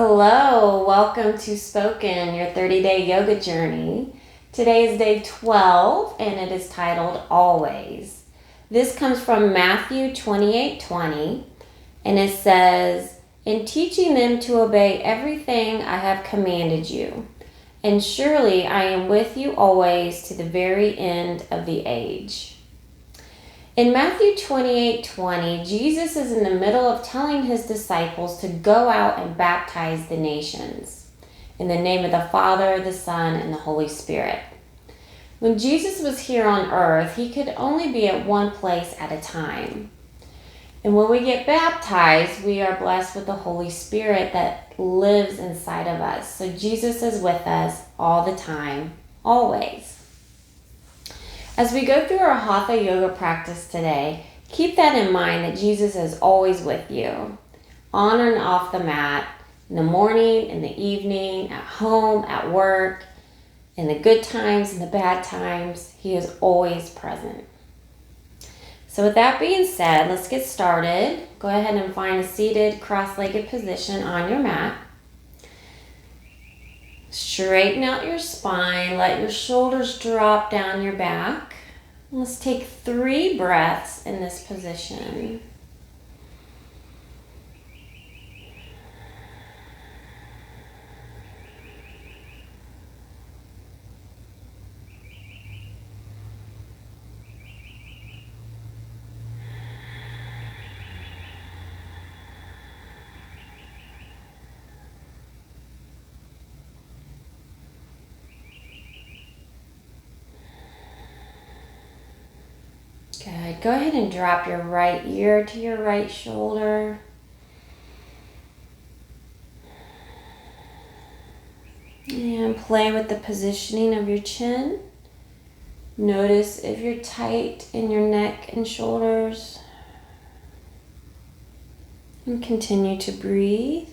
Hello, welcome to Spoken, your 30-day yoga journey. Today is day 12 and it is titled Always. This comes from Matthew 28:20 and it says, "In teaching them to obey everything I have commanded you, and surely I am with you always to the very end of the age." In Matthew 28:20, Jesus is in the middle of telling his disciples to go out and baptize the nations in the name of the Father, the Son, and the Holy Spirit. When Jesus was here on earth, he could only be at one place at a time. And when we get baptized, we are blessed with the Holy Spirit that lives inside of us. So Jesus is with us all the time, always. As we go through our Hatha yoga practice today, keep that in mind that Jesus is always with you, on and off the mat, in the morning, in the evening, at home, at work, in the good times, in the bad times. He is always present. So with that being said, let's get started. Go ahead and find a seated, cross-legged position on your mat. Straighten out your spine. Let your shoulders drop down your back. Let's take 3 breaths in this position. Good. Go ahead and drop your right ear to your right shoulder. And play with the positioning of your chin. Notice if you're tight in your neck and shoulders. And continue to breathe.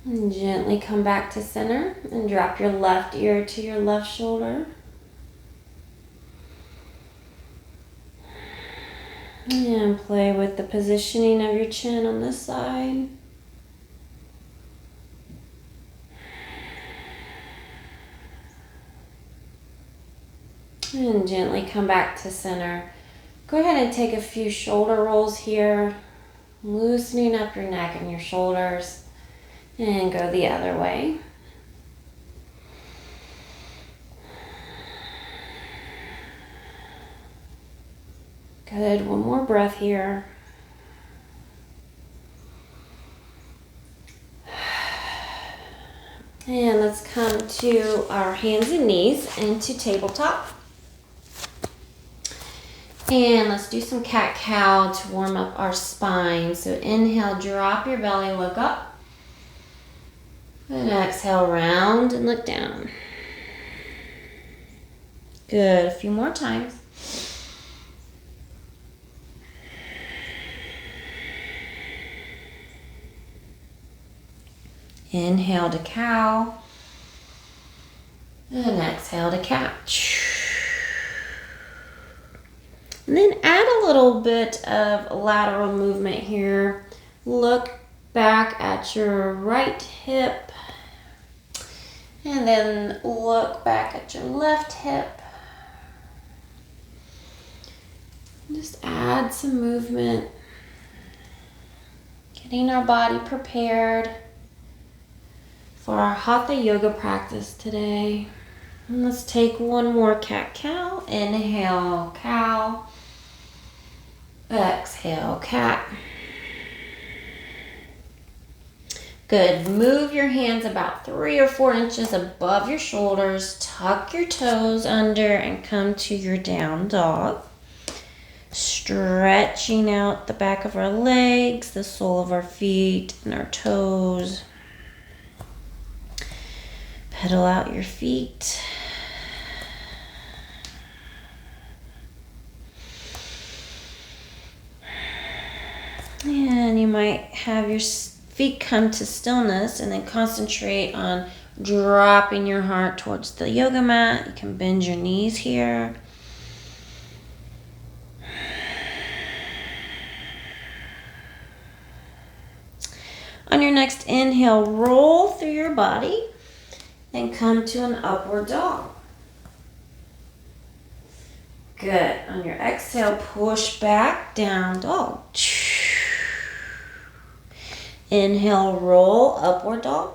And gently come back to center and drop your left ear to your left shoulder. And play with the positioning of your chin on this side. And gently come back to center. Go ahead and take a few shoulder rolls here, loosening up your neck and your shoulders. And go the other way. Good. One more breath here. And let's come to our hands and knees into tabletop. And let's do some cat-cow to warm up our spine. So inhale, drop your belly, look up. And exhale, round and look down. Good. A few more times. Inhale to cow. And exhale to cat. And then add a little bit of lateral movement here. Look back at your right hip. And then look back at your left hip. Just add some movement. Getting our body prepared for our Hatha yoga practice today. And let's take one more cat-cow. Inhale, cow. Exhale, cat. Good. Move your hands about 3 or 4 inches above your shoulders. Tuck your toes under and come to your down dog. Stretching out the back of our legs, the sole of our feet, and our toes. Pedal out your feet. And you might have your feet come to stillness and then concentrate on dropping your heart towards the yoga mat. You can bend your knees here. your next inhale, roll through your body and come to an upward dog. Good. On your exhale, push back, down dog. Inhale, roll, upward dog.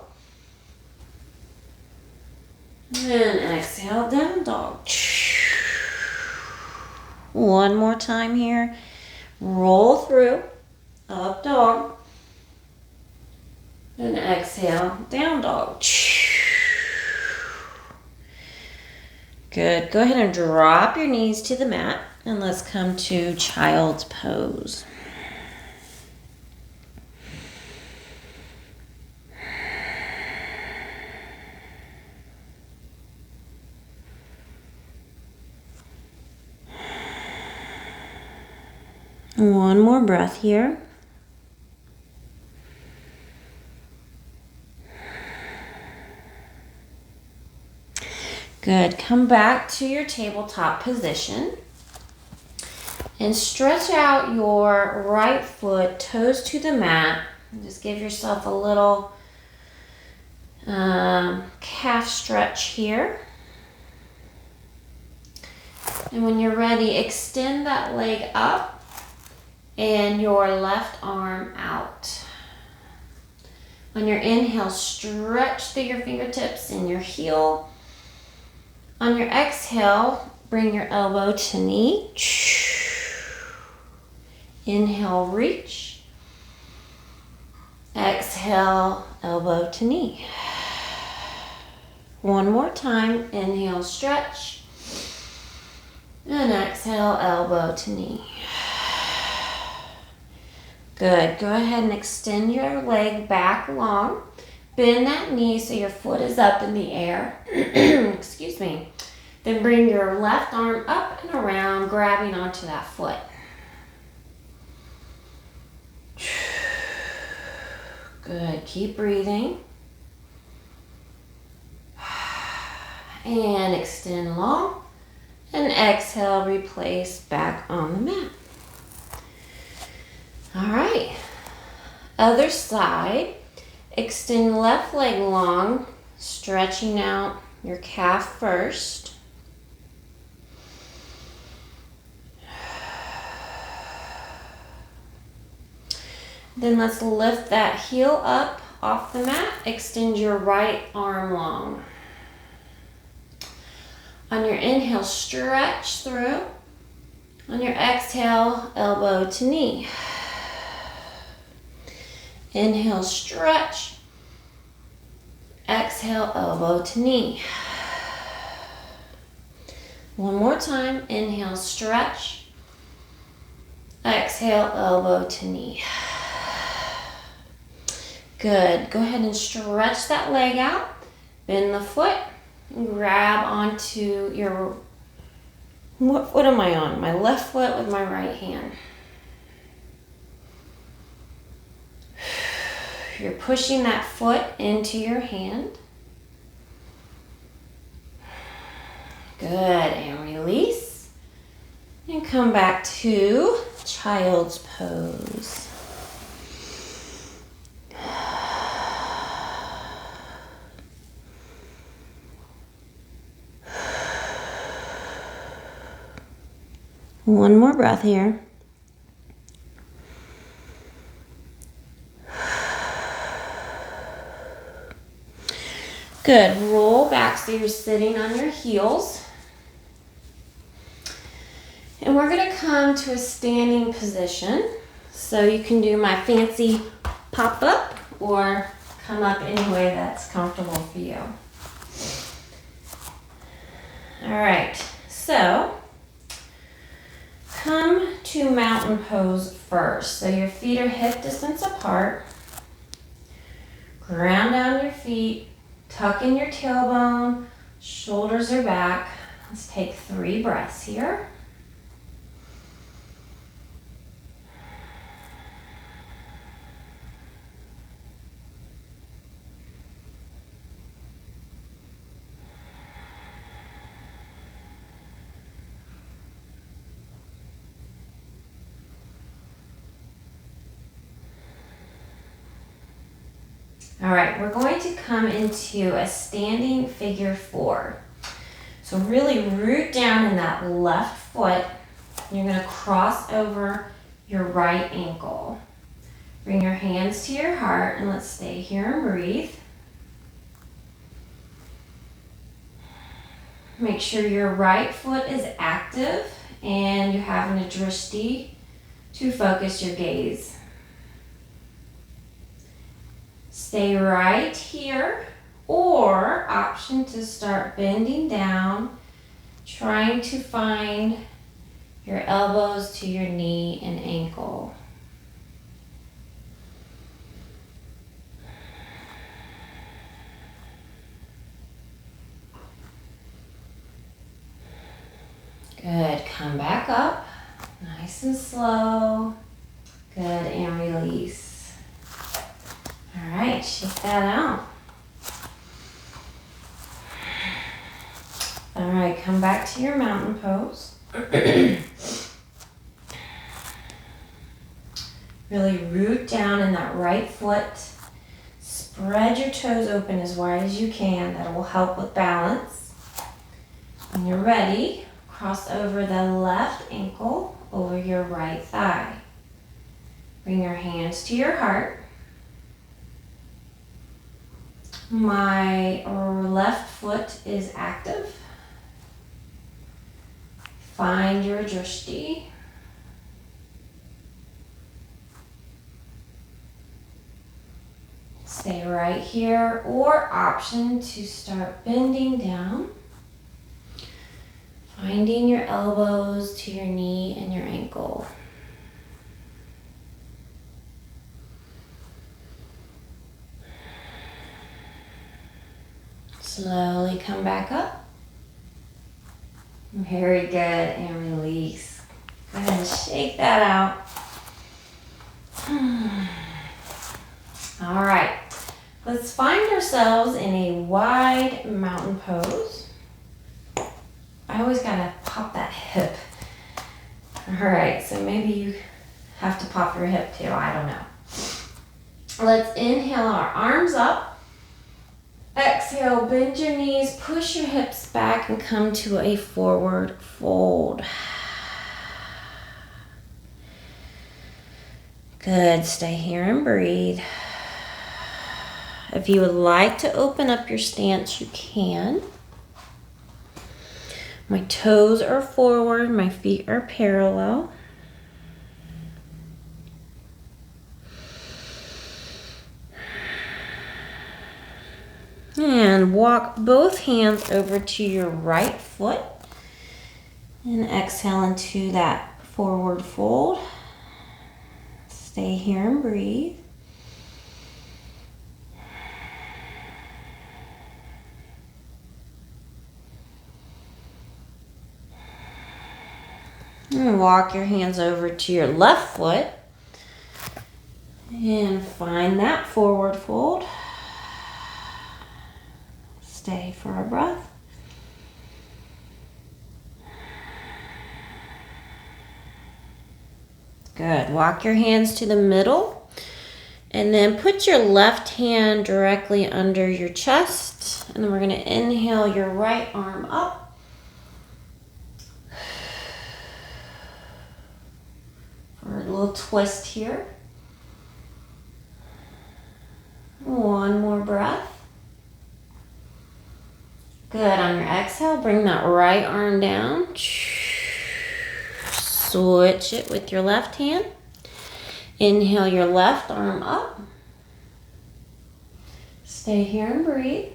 And exhale, down dog. One more time here. Roll through, up dog. And exhale, down dog. Good. Go ahead and drop your knees to the mat. And let's come to child's pose. One more breath here. Good. Come back to your tabletop position and stretch out your right foot, toes to the mat. And just give yourself a little calf stretch here. And when you're ready, extend that leg up and your left arm out. On your inhale, stretch through your fingertips and your heel. On your exhale, bring your elbow to knee. Inhale, reach. Exhale, elbow to knee. One more time. Inhale, stretch. And exhale, elbow to knee. Good. Go ahead and extend your leg back long. Bend that knee so your foot is up in the air. Excuse me. Then bring your left arm up and around, grabbing onto that foot. Good. Keep breathing. And extend long. And exhale, replace back on the mat. All right. Other side. Extend left leg long, stretching out your calf first. Then let's lift that heel up off the mat. Extend your right arm long. On your inhale, stretch through. On your exhale, elbow to knee. Inhale, stretch. Exhale, elbow to knee. One more time. Inhale, stretch. Exhale, elbow to knee. Good. Go ahead and stretch that leg out. Bend the foot. And grab onto your... What foot am I on? My left foot with my right hand. You're pushing that foot into your hand. Good, and release. And come back to child's pose. One more breath here. Good. Roll back so you're sitting on your heels. And we're going to come to a standing position. So you can do my fancy pop up or come up any way that's comfortable for you. All right. So come to mountain pose first. So your feet are hip distance apart. Ground down your feet. Tuck in your tailbone, shoulders are back. Let's take 3 breaths here. All right, we're going to come into a standing figure 4. So really root down in that left foot. You're going to cross over your right ankle. Bring your hands to your heart and let's stay here and breathe. Make sure your right foot is active and you have an drishti to focus your gaze. Stay right here, or option to start bending down, trying to find your elbows to your knee and ankle. Good, come back up, nice and slow. Good, and release. All right, shake that out. All right, come back to your mountain pose. Really root down in that right foot. Spread your toes open as wide as you can. That will help with balance. When you're ready, cross over the left ankle over your right thigh. Bring your hands to your heart. My left foot is active. Find your drishti. Stay right here, or option to start bending down. Finding your elbows to your knee and your ankle. Slowly come back up. Very good, and release. Go ahead and shake that out. All right, let's find ourselves in a wide mountain pose. I always gotta pop that hip. All right, so maybe you have to pop your hip too, I don't know. Let's inhale our arms up. Exhale, bend your knees, push your hips back and come to a forward fold. Good, stay here and breathe. If you would like to open up your stance, you can. My toes are forward, my feet are parallel. And walk both hands over to your right foot. And exhale into that forward fold. Stay here and breathe. And walk your hands over to your left foot. And find that forward fold. Stay for a breath. Good. Walk your hands to the middle and then put your left hand directly under your chest. And then we're going to inhale your right arm up. For a little twist here. One more breath. Good. On your exhale, bring that right arm down. Switch it with your left hand. Inhale your left arm up. Stay here and breathe.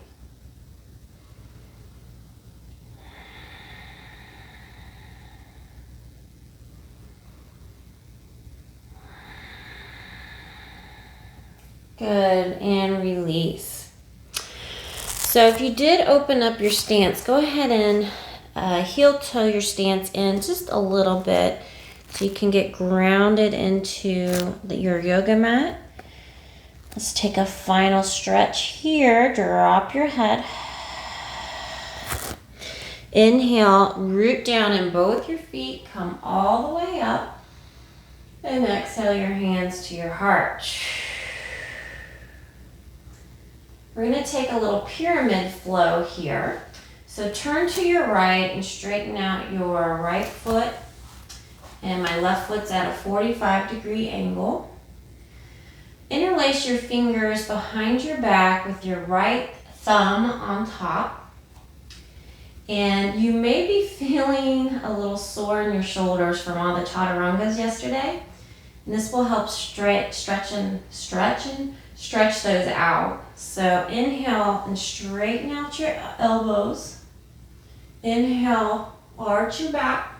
Good, and release. So if you did open up your stance, go ahead and heel toe your stance in just a little bit so you can get grounded into your yoga mat. Let's take a final stretch here. Drop your head. Inhale, root down in both your feet, come all the way up. And exhale your hands to your heart. We're going to take a little pyramid flow here. So turn to your right and straighten out your right foot. And my left foot's at a 45-degree angle. Interlace your fingers behind your back with your right thumb on top. And you may be feeling a little sore in your shoulders from all the chaturangas yesterday. And this will help stretch those out. So inhale and straighten out your elbows. Inhale, arch your back.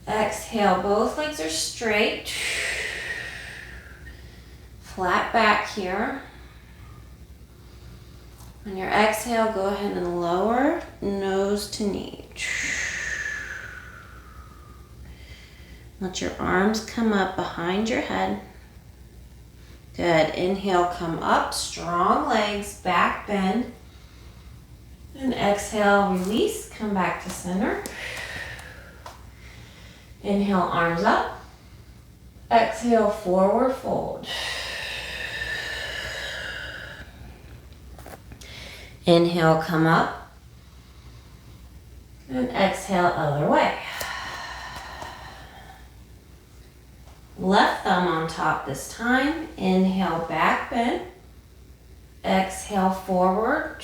Exhale, both legs are straight. Flat back here. On your exhale, go ahead and lower nose to knee. Let your arms come up behind your head. Good. Inhale, come up, strong legs, back bend. And exhale, release, come back to center. Inhale, arms up. Exhale, forward fold. Inhale, come up. And exhale, other way. Left thumb on top this time. Inhale, back bend. Exhale, forward.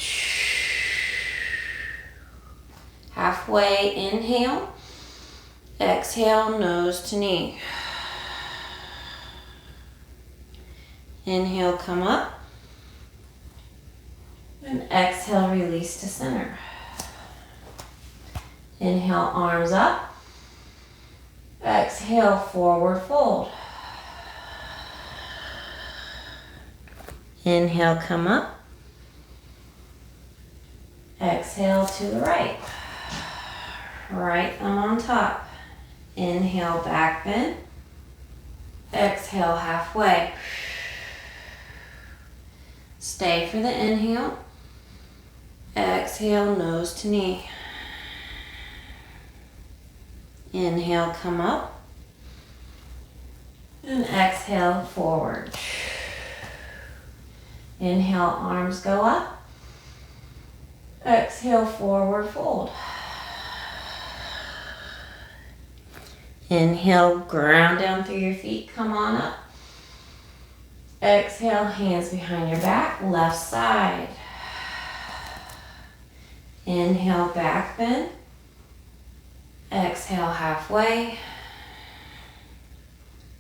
Halfway, inhale. Exhale, nose to knee. Inhale, come up. And exhale, release to center. Inhale, arms up. Exhale, forward fold. Inhale, come up. Exhale to the right. Right thumb on top. Inhale, back bend. Exhale, halfway. Stay for the inhale. Exhale, nose to knee. Inhale, come up. And exhale, forward. Inhale, arms go up. Exhale, forward fold. Inhale, ground down through your feet, come on up. Exhale, hands behind your back, left side. Inhale, back bend. Exhale, halfway.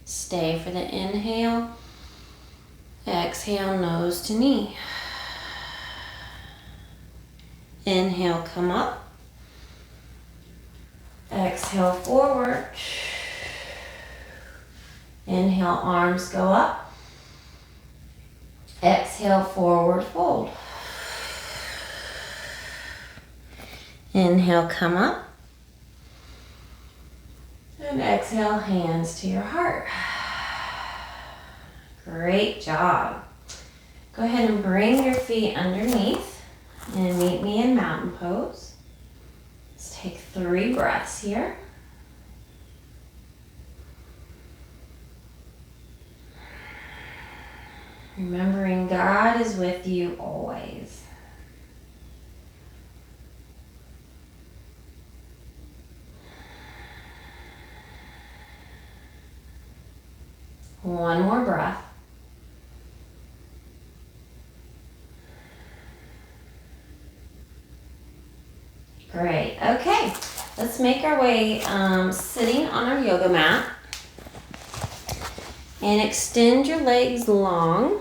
Stay for the inhale. Exhale, nose to knee. Inhale, come up. Exhale, forward. Inhale, arms go up. Exhale, forward fold. Inhale, come up. And exhale, hands to your heart. Great job. Go ahead and bring your feet underneath and meet me in mountain pose. Let's take 3 breaths here. Remembering God is with you always. One more breath. Great. Okay, let's make our way sitting on our yoga mat. And extend your legs long.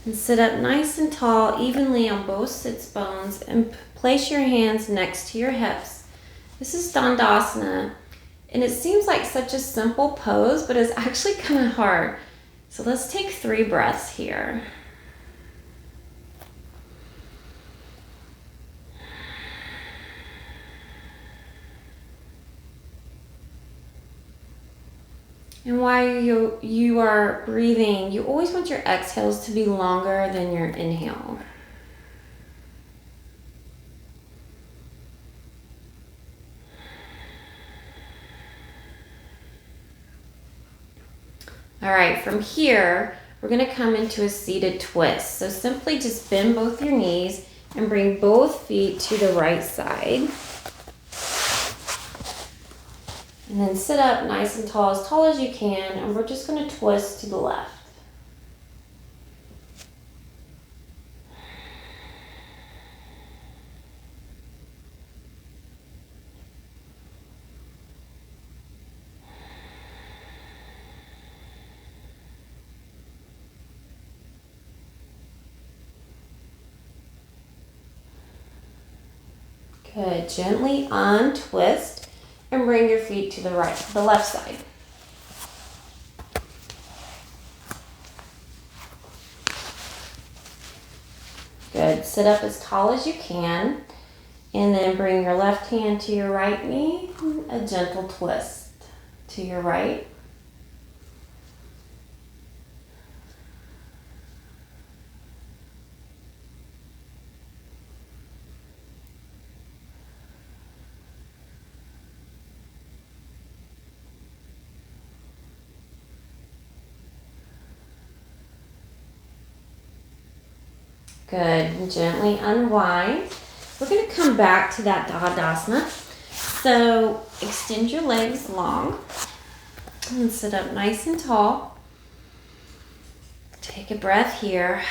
And sit up nice and tall, evenly on both sits bones, and place your hands next to your hips. This is Dandasana. And it seems like such a simple pose, but it's actually kind of hard. So let's take 3 breaths here. And while you are breathing, you always want your exhales to be longer than your inhale. All right, from here, we're going to come into a seated twist. So simply just bend both your knees and bring both feet to the right side. And then sit up nice and tall as you can, and we're just going to twist to the left. Good. Gently untwist and bring your feet to the left side. Good. Sit up as tall as you can, and then bring your left hand to your right knee, a gentle twist to your right. Good, and gently unwind. We're going to come back to that Dandasana. So extend your legs long and sit up nice and tall. Take a breath here.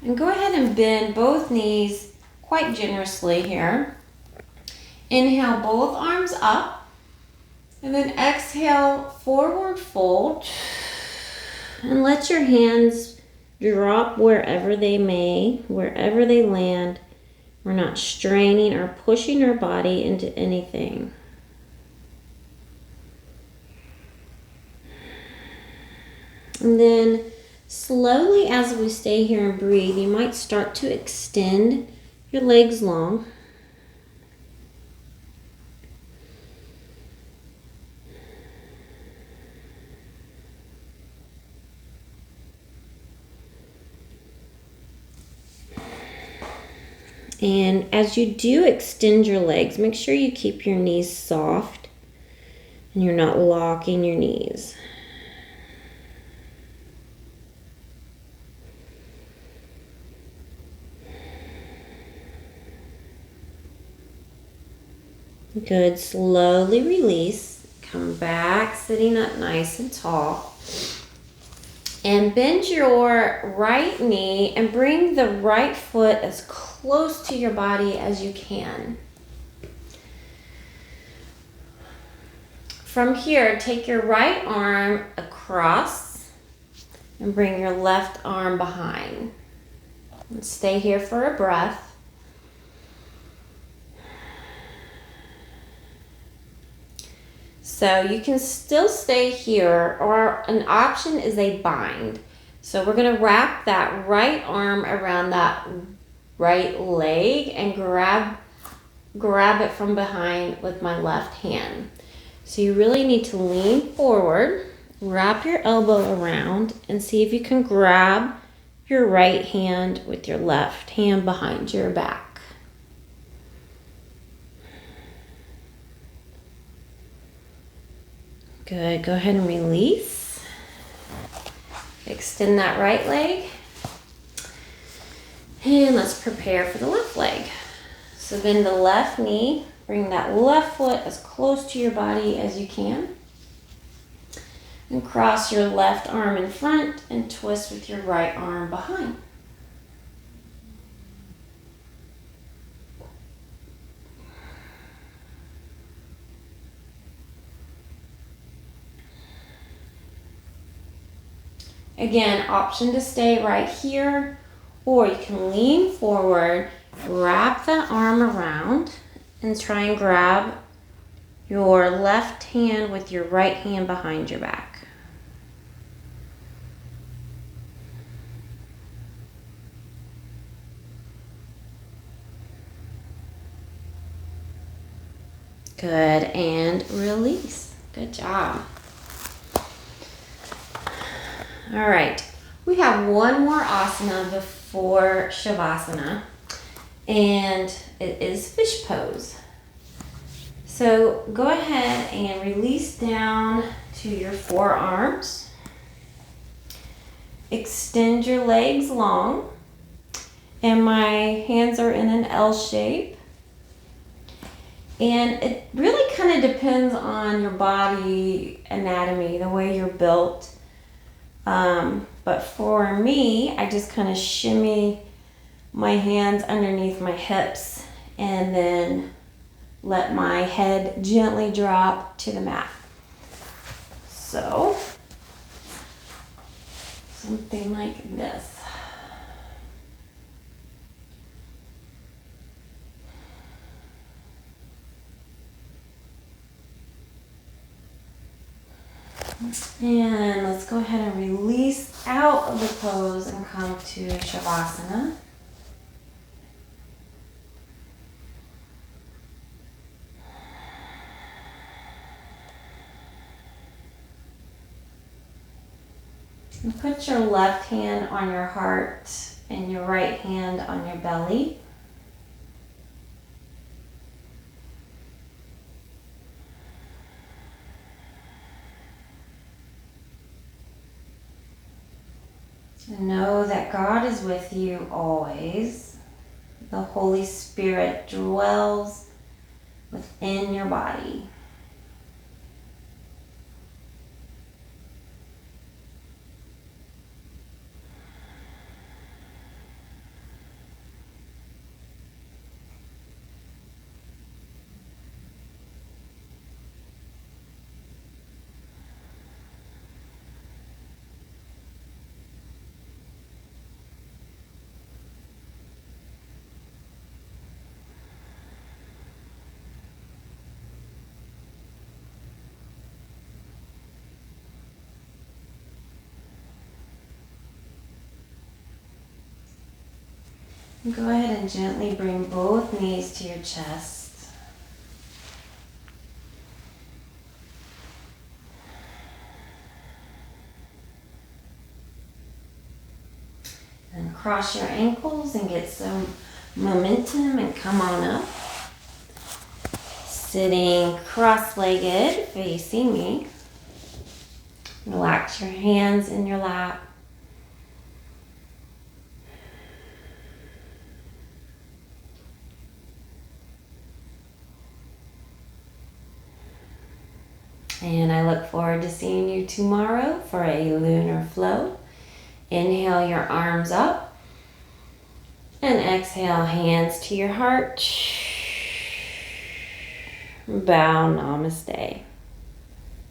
And go ahead and bend both knees quite generously here. Inhale both arms up. And then exhale, forward fold. And let your hands drop wherever they may, wherever they land. We're not straining or pushing our body into anything. And then slowly as we stay here and breathe, you might start to extend your legs long. And as you do extend your legs, make sure you keep your knees soft and you're not locking your knees. Good. Slowly release. Come back, sitting up nice and tall. And bend your right knee and bring the right foot as close to your body as you can. From here, take your right arm across and bring your left arm behind. And stay here for a breath. So you can still stay here, or an option is a bind. So we're going to wrap that right arm around that right leg and grab it from behind with my left hand. So you really need to lean forward, wrap your elbow around, and see if you can grab your right hand with your left hand behind your back. Good. Go ahead and release. Extend that right leg. And let's prepare for the left leg. So bend the left knee. Bring that left foot as close to your body as you can. And cross your left arm in front and twist with your right arm behind. Again, option to stay right here, or you can lean forward, wrap that arm around, and try and grab your left hand with your right hand behind your back. Good, and release. Good job. All right, we have one more asana before Shavasana, and it is fish pose. So go ahead and release down to your forearms. extend your legs long. And my hands are in an L shape. And it really kind of depends on your body anatomy, the way you're built. But for me, I just kind of shimmy my hands underneath my hips and then let my head gently drop to the mat. So, something like this. And let's go ahead and release out of the pose and come to Shavasana. And put your left hand on your heart and your right hand on your belly. Know that God is with you always. The Holy Spirit dwells within your body. Go ahead and gently bring both knees to your chest. And cross your ankles and get some momentum and come on up. Sitting cross-legged, facing me. Relax your hands in your lap. And I look forward to seeing you tomorrow for a lunar flow. Inhale your arms up. And exhale, hands to your heart. Bow, namaste.